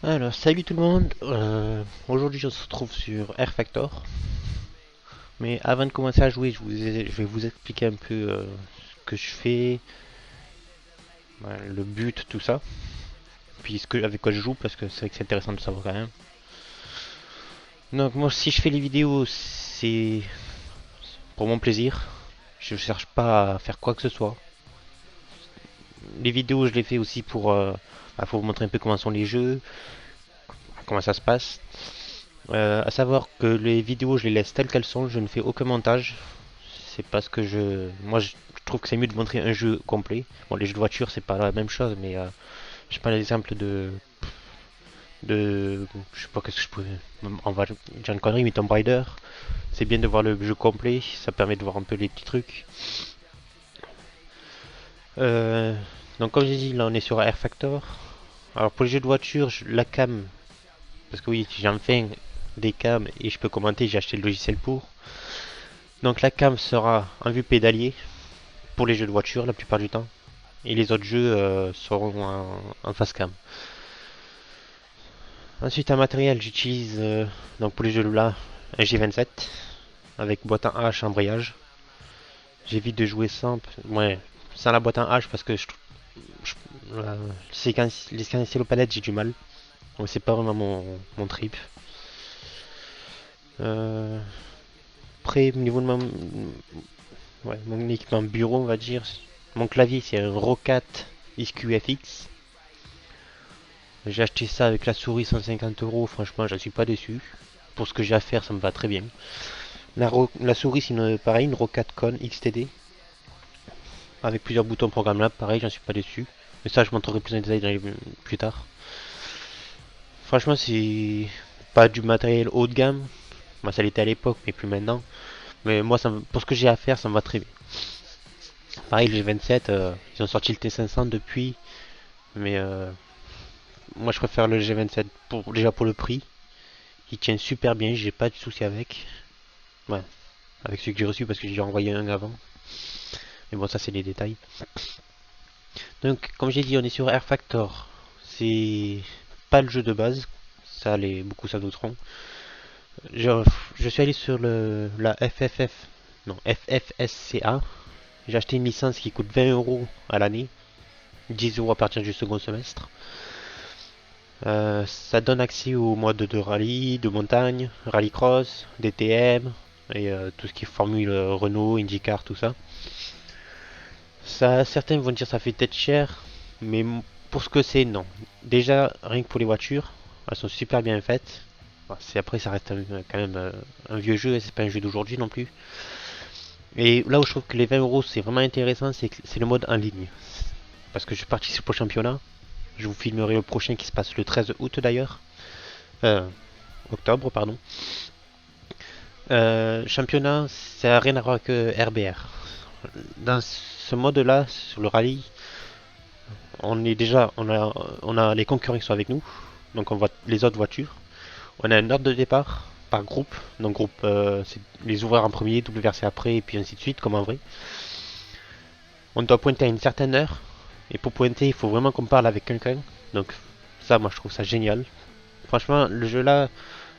Alors, salut tout le monde. Aujourd'hui, on se retrouve sur Air Factor. Mais avant de commencer à jouer, je vais vous expliquer un peu ce que je fais, le but, tout ça. Puis avec quoi je joue, parce que c'est vrai que c'est intéressant de savoir quand même. Donc, moi, si je fais les vidéos, c'est pour mon plaisir. Je ne cherche pas à faire quoi que ce soit. Les vidéos, je les fais aussi pour vous montrer un peu comment sont les jeux, comment ça se passe. À savoir que les vidéos, je les laisse telles qu'elles sont, je ne fais aucun montage. C'est parce que je trouve que c'est mieux de montrer un jeu complet. Bon, les jeux de voiture, c'est pas la même chose, mais je prends l'exemple je sais pas qu'est-ce que je pourrais, on va dire une connerie, mais Tomb Raider. C'est bien de voir le jeu complet, ça permet de voir un peu les petits trucs. Euh, donc comme j'ai dit, là on est sur Air Factor. Alors pour les jeux de voiture, la cam, parce que oui, j'ai enfin des cams et je peux commenter, j'ai acheté le logiciel pour. Donc la cam sera en vue pédalier pour les jeux de voiture la plupart du temps. Et les autres jeux seront en face cam. Ensuite, en matériel, j'utilise donc pour les jeux là un G27 avec boîte en H embrayage. J'évite de jouer ouais, sans la boîte en H parce que je- les séquentiels aux palettes, j'ai du mal. Donc c'est pas vraiment mon trip. Euh, Après, au niveau de mon équipement bureau, on va dire, mon clavier c'est un Rocat XQFX. J'ai acheté ça avec la souris 150 €, franchement, je suis pas déçu. Pour ce que j'ai à faire, ça me va très bien. La souris, c'est pareil, une Rocatcon XTD, avec plusieurs boutons programmables, pareil, j'en suis pas déçu. Mais ça, je montrerai plus en détail plus tard. Franchement, c'est pas du matériel haut de gamme. Moi, ça l'était à l'époque, mais plus maintenant. Mais moi, pour ce que j'ai à faire, ça me va très bien. Pareil, le G27, ils ont sorti le T500 depuis, mais moi, je préfère le G27 déjà pour le prix. Il tient super bien, j'ai pas de soucis avec. Ouais, avec celui que j'ai reçu parce que j'ai envoyé un avant. Mais bon, ça, c'est les détails. Donc, comme j'ai dit, on est sur Air Factor. C'est pas le jeu de base. Ça, beaucoup ça douteront. Je, je suis allé sur la FFSCA. J'ai acheté une licence qui coûte 20 € à l'année, 10 € à partir du second semestre. Ça donne accès aux modes de rallye, de montagne, rallycross, DTM et tout ce qui est Formule Renault, IndyCar, tout ça. Certains vont dire que ça fait peut-être cher, mais pour ce que c'est, non. Déjà, rien que pour les voitures, elles sont super bien faites. Bon, après, ça reste quand même un vieux jeu, et c'est pas un jeu d'aujourd'hui non plus. Et là où je trouve que les 20 € c'est vraiment intéressant, c'est le mode en ligne. Parce que je participe au championnat. Je vous filmerai le prochain qui se passe le 13 août d'ailleurs. Euh, Octobre, pardon. Championnat, ça n'a rien à voir avec RBR. Dans ce mode-là, sur le rallye, on a les concurrents qui sont avec nous, donc on voit les autres voitures. On a un ordre de départ par groupe, donc groupe, c'est les ouvreurs en premier, WRC après, et puis ainsi de suite, comme en vrai. On doit pointer à une certaine heure, et pour pointer, il faut vraiment qu'on parle avec quelqu'un. Donc ça, moi, je trouve ça génial. Franchement, le jeu là,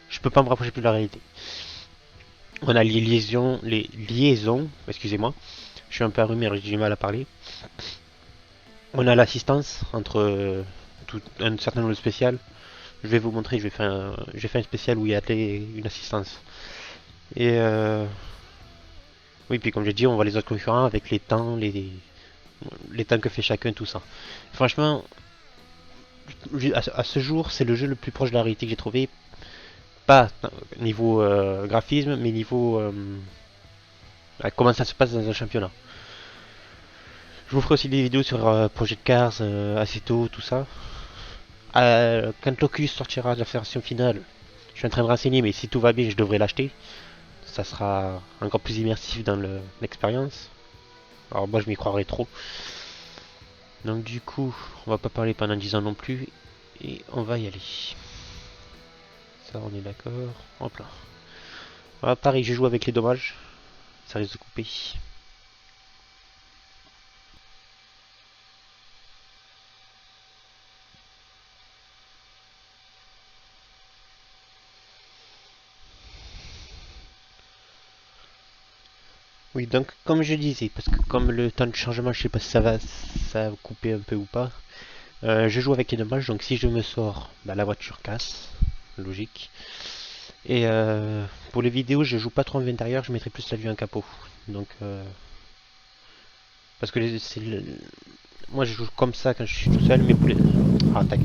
je peux pas me rapprocher plus de la réalité. On a les liaisons, excusez-moi, je suis un peu arrumé, j'ai du mal à parler. On a l'assistance entre un certain nombre de spéciales. Je vais vous montrer, j'ai fait un spécial où il y a une assistance. Et oui, puis comme j'ai dit, on voit les autres concurrents avec les temps que fait chacun, tout ça. Franchement, à ce jour, c'est le jeu le plus proche de la réalité que j'ai trouvé. Pas niveau graphisme, mais niveau comment ça se passe dans un championnat. Je vous ferai aussi des vidéos sur Project Cars, Assetto, tout ça. Quand Locus sortira de la version finale, je suis en train de renseigner, mais si tout va bien, je devrais l'acheter. Ça sera encore plus immersif dans l'expérience. Alors moi, je m'y croirais trop. Donc du coup, on va pas parler pendant 10 ans non plus. Et on va y aller. Ça, on est d'accord. Hop là. Voilà, pareil, je joue avec les dommages. Ça risque de couper. Oui, donc comme je disais, parce que comme le temps de chargement, je sais pas si ça va couper un peu ou pas. Je joue avec les dommages, donc si je me sors, bah, la voiture casse, logique. Et pour les vidéos, je joue pas trop en vue intérieure, je mettrai plus la vue en capot. Donc, parce que moi je joue comme ça quand je suis tout seul, mais pour les... Ah, tac.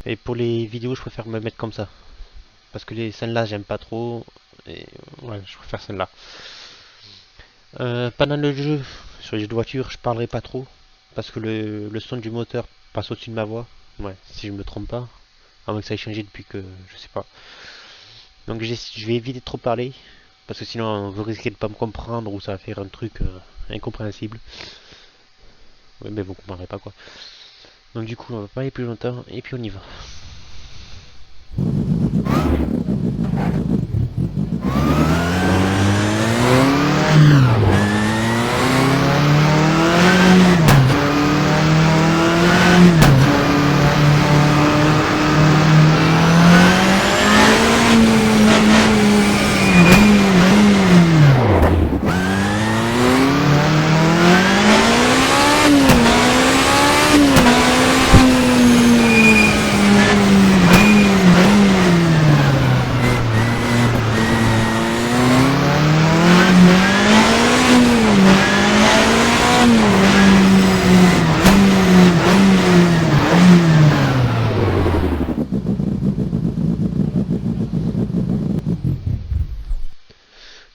Et pour les vidéos, je préfère me mettre comme ça. Parce que les scènes là, j'aime pas trop. Et ouais, je préfère celle-là. Pendant le jeu, sur les jeux de voiture, je parlerai pas trop. Parce que le son du moteur passe au-dessus de ma voix. Ouais, si je me trompe pas. À moins que ça ait changé depuis que. Je sais pas. Donc je vais éviter de trop parler. Parce que sinon, vous risquez de pas me comprendre ou ça va faire un truc incompréhensible. Ouais, mais vous comprendrez pas quoi. Donc du coup, on va pas aller plus longtemps. Et puis on y va.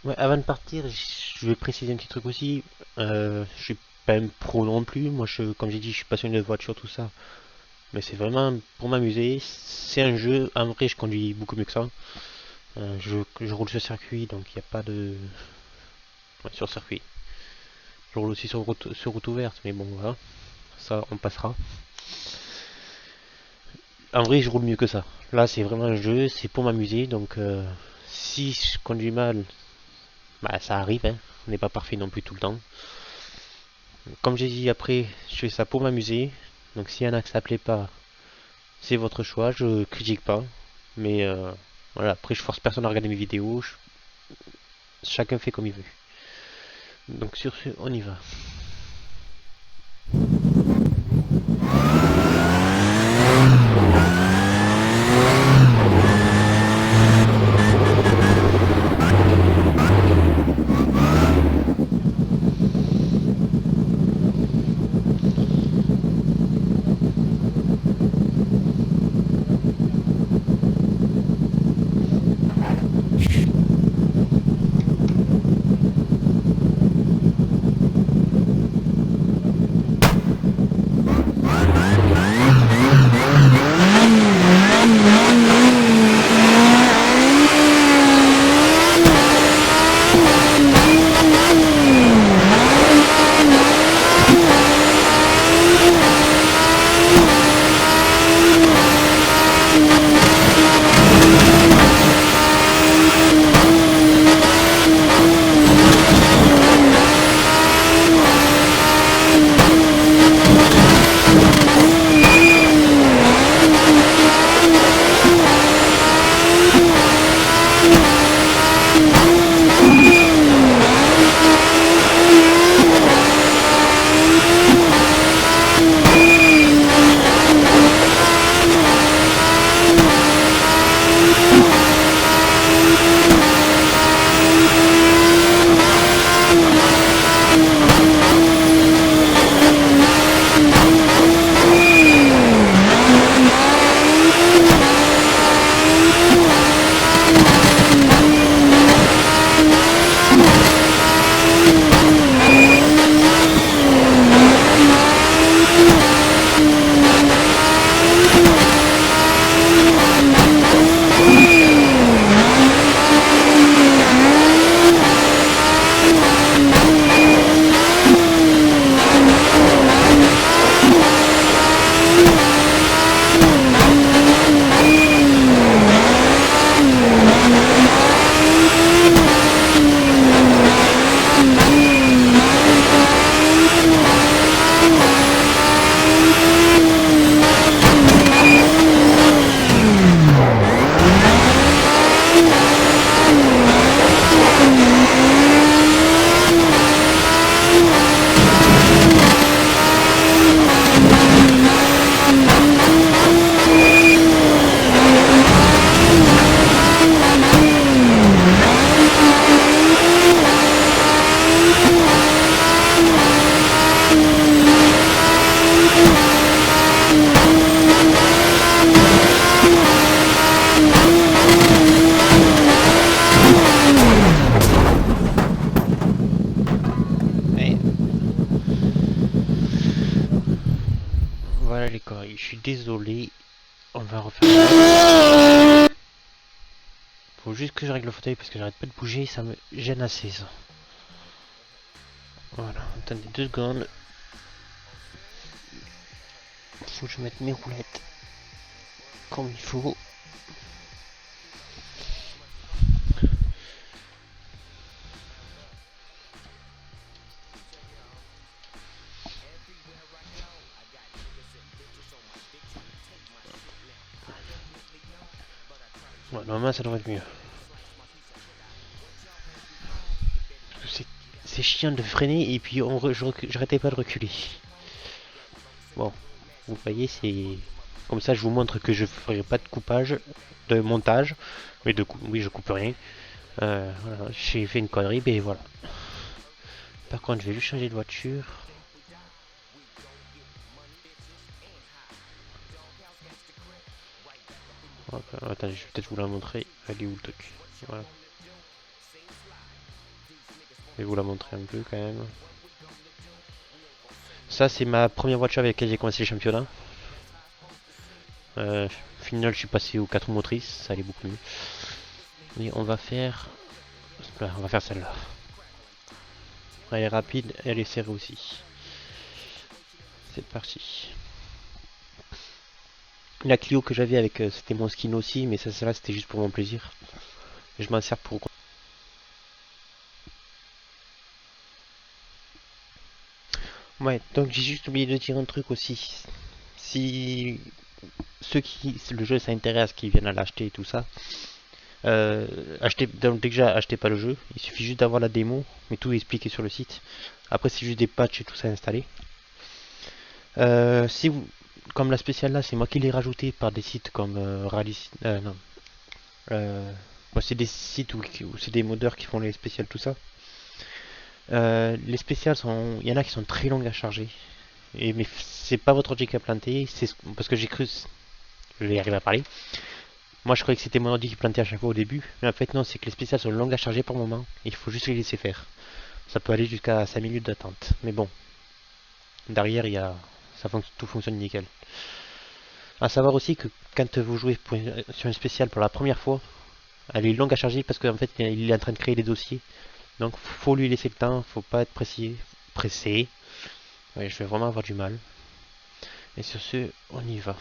Ouais, avant de partir, je vais préciser un petit truc aussi. Je suis pas un pro non plus. Moi, comme j'ai dit, je suis passionné de voiture, tout ça. Mais c'est vraiment pour m'amuser. C'est un jeu. En vrai, je conduis beaucoup mieux que ça. Je roule sur circuit, donc il n'y a pas de. Ouais, sur circuit. Je roule aussi sur route ouverte, mais bon, voilà. Ça, on passera. En vrai, je roule mieux que ça. Là, c'est vraiment un jeu. C'est pour m'amuser. Donc, si je conduis mal, bah, ça arrive. Hein. On n'est pas parfait non plus tout le temps. Comme j'ai dit après, je fais ça pour m'amuser. Donc s'il y en a que ça plaît pas, c'est votre choix, je critique pas. Mais voilà, après je force personne à regarder mes vidéos, chacun fait comme il veut. Donc sur ce, on y va. Je suis désolé. On va refaire. Faut juste que je règle le fauteuil parce que j'arrête pas de bouger, ça me gêne assez ça. Voilà, attendez 2 secondes. Faut que je mette mes roulettes comme il faut. Ouais, normalement ça devrait être mieux. C'est chiant de freiner et puis j'arrêtais pas de reculer. Bon, vous voyez, c'est comme ça je vous montre que je ferai pas de coupage, de montage, mais oui je coupe rien. Voilà, j'ai fait une connerie, mais voilà. Par contre je vais juste changer de voiture. Attendez, je vais peut-être vous la montrer. Elle est où le truc? Voilà. Je vais vous la montrer un peu quand même. Ça c'est ma première voiture avec laquelle j'ai commencé le championnat. Final je suis passé aux 4 motrices, ça allait beaucoup mieux. Et on va faire... on va faire celle-là. Elle est rapide, elle est serrée aussi. C'est parti. La Clio que j'avais avec, c'était mon skin aussi, mais ça là c'était juste pour mon plaisir. Je m'en sers pour... Ouais, donc j'ai juste oublié de dire un truc aussi. Si ceux qui le jeu ça intéresse, qui viennent à l'acheter et tout ça, donc déjà achetez pas le jeu, il suffit juste d'avoir la démo, mais tout est expliqué sur le site. Après c'est juste des patchs et tout ça installé. Si vous, comme la spéciale là, c'est moi qui l'ai rajouté par des sites comme Rally, non, c'est des sites où c'est des modeurs qui font les spéciales tout ça. Les spéciales sont, il y en a qui sont très longues à charger. Mais c'est pas votre ordi qui a planté, c'est parce que j'ai cru, je vais arriver à parler. Moi je croyais que c'était mon ordi qui plantait à chaque fois au début, mais en fait non, c'est que les spéciales sont longues à charger par moment. Il faut juste les laisser faire. Ça peut aller jusqu'à 5 minutes d'attente, mais bon. Derrière il y a, tout fonctionne nickel. A savoir aussi que quand vous jouez sur une spéciale pour la première fois, elle est longue à charger parce qu'en fait il est en train de créer les dossiers. Donc faut lui laisser le temps, faut pas être pressé. Ouais, je vais vraiment avoir du mal. Et sur ce, on y va.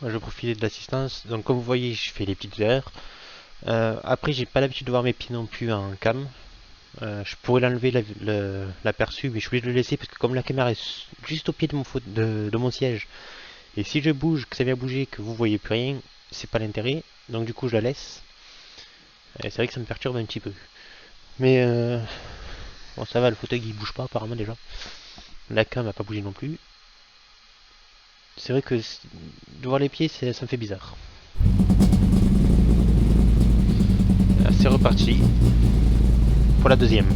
Je profite de l'assistance. Donc comme vous voyez, je fais les petites heures. Après, j'ai pas l'habitude de voir mes pieds non plus en cam. Je pourrais l'enlever l'aperçu, mais je suis obligé de le laisser parce que comme la caméra est juste au pied de mon siège, et si je bouge, que ça vient bouger, que vous voyez plus rien, c'est pas l'intérêt. Donc du coup, je la laisse. Et c'est vrai que ça me perturbe un petit peu. Mais bon, ça va, le fauteuil il bouge pas apparemment déjà. La cam n'a pas bougé non plus. C'est vrai que de voir les pieds, ça me fait bizarre. C'est reparti pour la deuxième.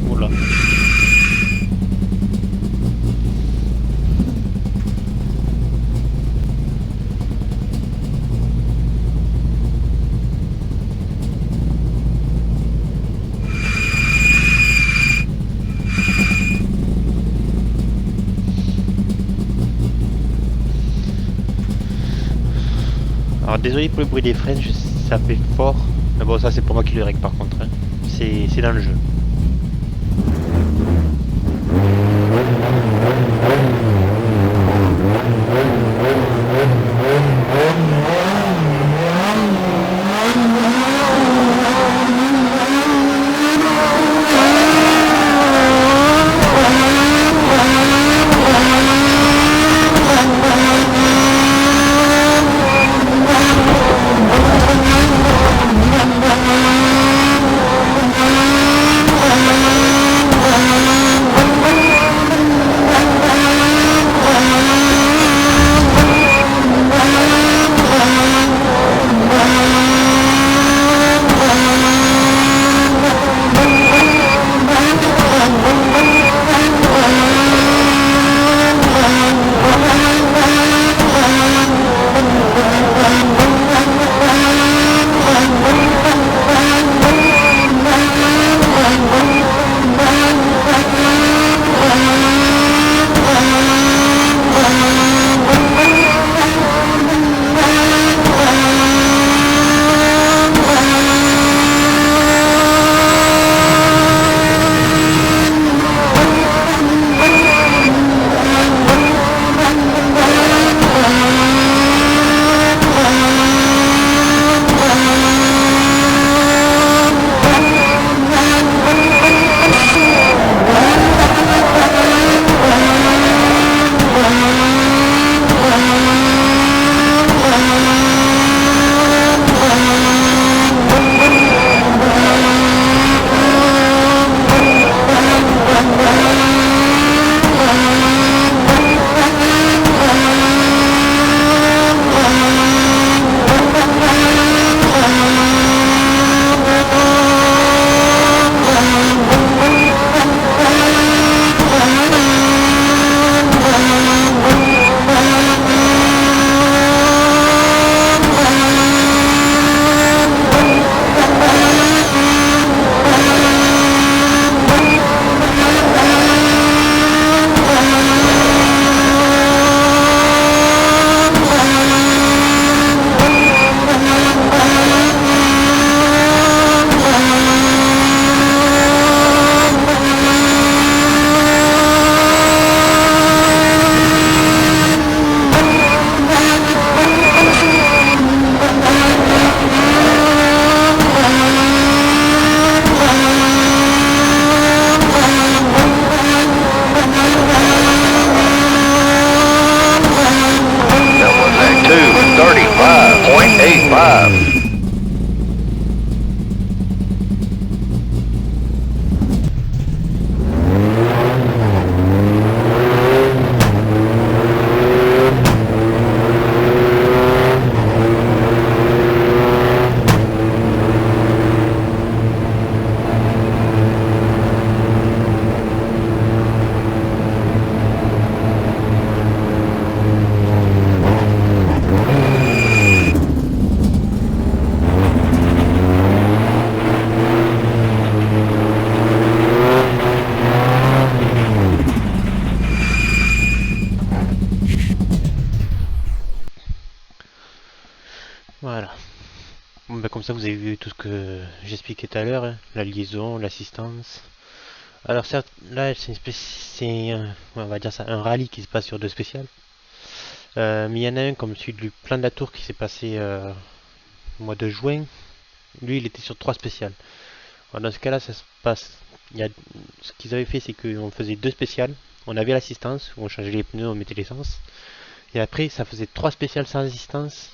Oula. Alors désolé pour le bruit des freins, ça fait fort. Mais bon, ça c'est pour moi qui le règle par contre. Hein. C'est dans le jeu. ça vous avez vu tout ce que j'expliquais tout à l'heure, hein, la liaison, l'assistance. Alors certes, là on va dire ça, un rallye qui se passe sur deux spéciales. Mais il y en a un comme celui du plein de la tour qui s'est passé au mois de juin. Lui, il était sur trois spéciales. Alors, dans ce cas-là, ça se passe. Ce qu'ils avaient fait, c'est qu'on faisait deux spéciales. On avait l'assistance, où on changeait les pneus, on mettait l'essence. Et après, ça faisait trois spéciales sans assistance.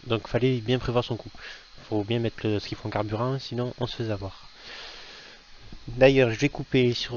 Donc, fallait bien prévoir son coup. Faut bien mettre ce qu'il faut en carburant, sinon on se faisait avoir. D'ailleurs, je vais couper sur